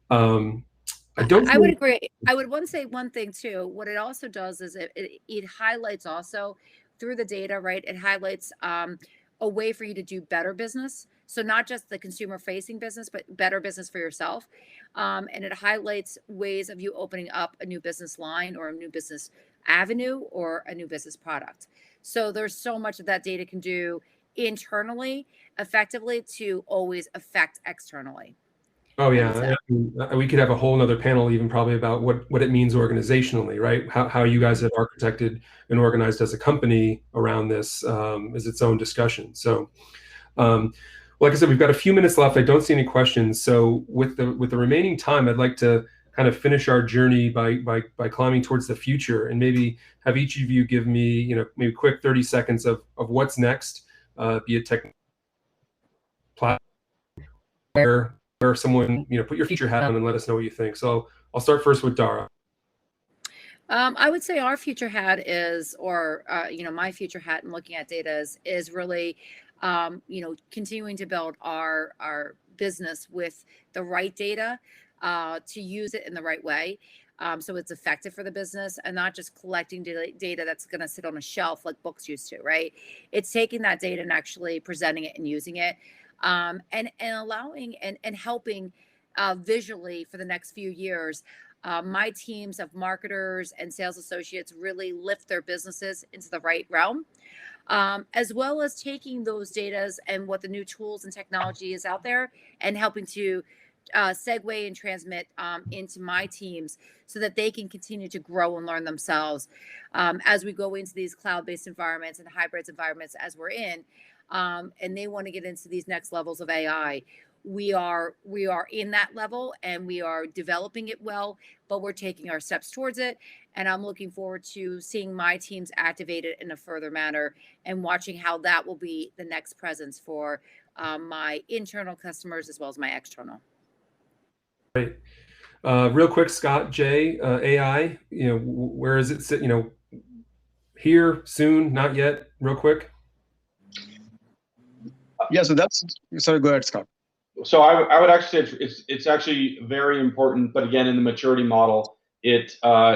I would agree. I would say one thing too. What it also does is it highlights also through the data, right? It highlights a way for you to do better business. So not just the consumer facing business, but better business for yourself. And it highlights ways of you opening up a new business line or a new business avenue or a new business product. So there's so much that data can do internally effectively to always affect externally. Oh yeah, we could have a whole nother panel even probably about what it means organizationally, right? How you guys have architected and organized as a company around this is its own discussion. So, like I said, we've got a few minutes left. I don't see any questions. So with the remaining time, I'd like to kind of finish our journey by climbing towards the future, and maybe have each of you give me maybe quick 30 seconds of what's next, be it tech platform where someone, put your feature hat on and let us know what you think. So I'll start first with Dara. I would say our future hat is, or my future hat in looking at data is really, continuing to build our business with the right data, to use it in the right way. So it's effective for the business and not just collecting data that's going to sit on a shelf like books used to, right? It's taking that data and actually presenting it and using it. And allowing and helping visually for the next few years, my teams of marketers and sales associates really lift their businesses into the right realm, as well as taking those data and what the new tools and technology is out there and helping to segue and transmit into my teams so that they can continue to grow and learn themselves as we go into these cloud-based environments and hybrids environments as we're in. And they want to get into these next levels of AI. We are in that level and we are developing it well, but we're taking our steps towards it. And I'm looking forward to seeing my teams activated in a further manner and watching how that will be the next presence for my internal customers as well as my external. Great. Real quick, Scott, Jay, AI, where is it sit? Here, soon, not yet, real quick. Yeah, so sorry, go ahead, Scott. So I would actually say it's actually very important, but again, in the maturity model, it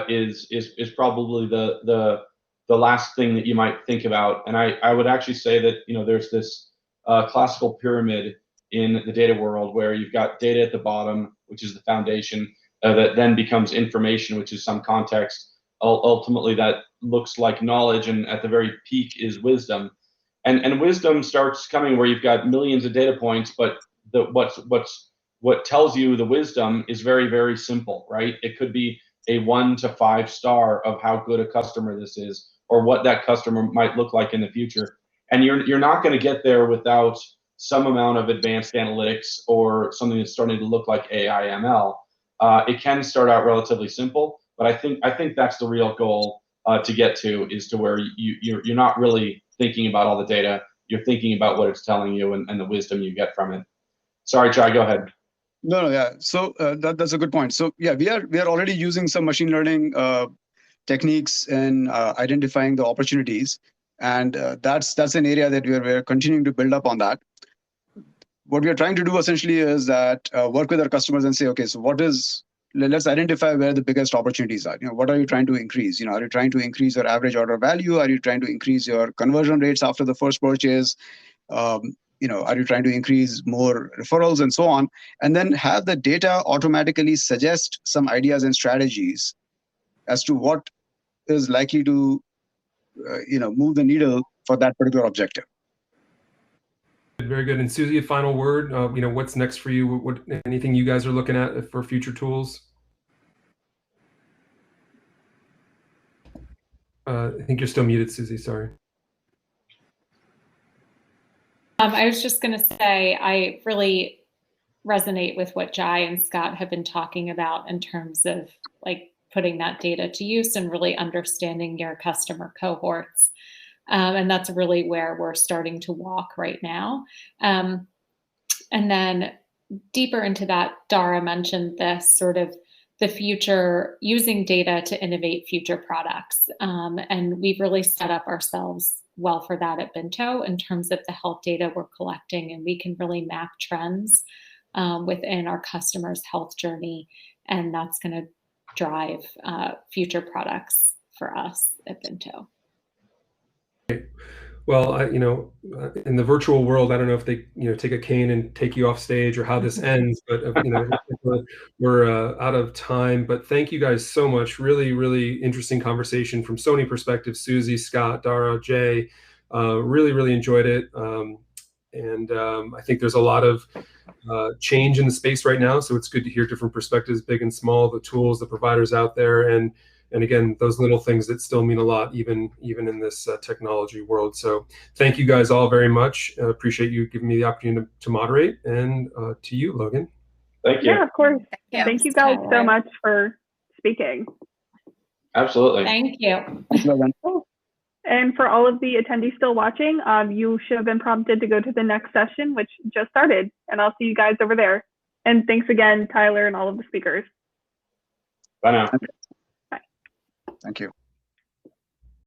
is probably the last thing that you might think about. And I would actually say that there's this classical pyramid in the data world where you've got data at the bottom, which is the foundation, that then becomes information, which is some context. Ultimately, that looks like knowledge, and at the very peak is wisdom. And wisdom starts coming where you've got millions of data points, but what tells you the wisdom is very, very simple, right? It could be a 1 to 5 star of how good a customer this is, or what that customer might look like in the future. And you're not going to get there without some amount of advanced analytics or something that's starting to look like AI ML. It can start out relatively simple, but I think that's the real goal to get to, is to where you're not really thinking about all the data. You're thinking about what it's telling you and the wisdom you get from it. Sorry, Jai, go ahead. No, yeah. So that's a good point. So yeah, we are already using some machine learning techniques in identifying the opportunities, and that's an area that we're continuing to build up on that. What we are trying to do essentially is that work with our customers and say, okay, so let's identify where the biggest opportunities are. What are you trying to increase? Are you trying to increase your average order value? Are you trying to increase your conversion rates after the first purchase? Are you trying to increase more referrals and so on? And then have the data automatically suggest some ideas and strategies as to what is likely to, move the needle for that particular objective. Very good. And Susie, a final word. What's next for you? What anything you guys are looking at for future tools? I think you're still muted, Susie. Sorry. I was just going to say, I really resonate with what Jai and Scott have been talking about in terms of like putting that data to use and really understanding your customer cohorts. And that's really where we're starting to walk right now. And then deeper into that, Dara mentioned this sort of the future, using data to innovate future products. And we've really set up ourselves well for that at Bento in terms of the health data we're collecting, and we can really map trends within our customers' health journey, and that's going to drive future products for us at Bento. Well, in the virtual world, I don't know if they, take a cane and take you off stage or how this ends, but we're out of time. But thank you guys so much. Really, really interesting conversation from so many perspectives. Susie, Scott, Dara, Jay, really, really enjoyed it. And I think there's a lot of change in the space right now, so it's good to hear different perspectives, big and small, the tools, the providers out there, and again, those little things that still mean a lot, even in this technology world. So thank you guys all very much. Appreciate you giving me the opportunity to moderate, and to you, Logan. Thank you. Yeah, of course. Thank you guys so much for speaking. Absolutely. Thank you. Cool. And for all of the attendees still watching, you should have been prompted to go to the next session, which just started, and I'll see you guys over there. And thanks again, Tyler, and all of the speakers. Bye now. Thank you.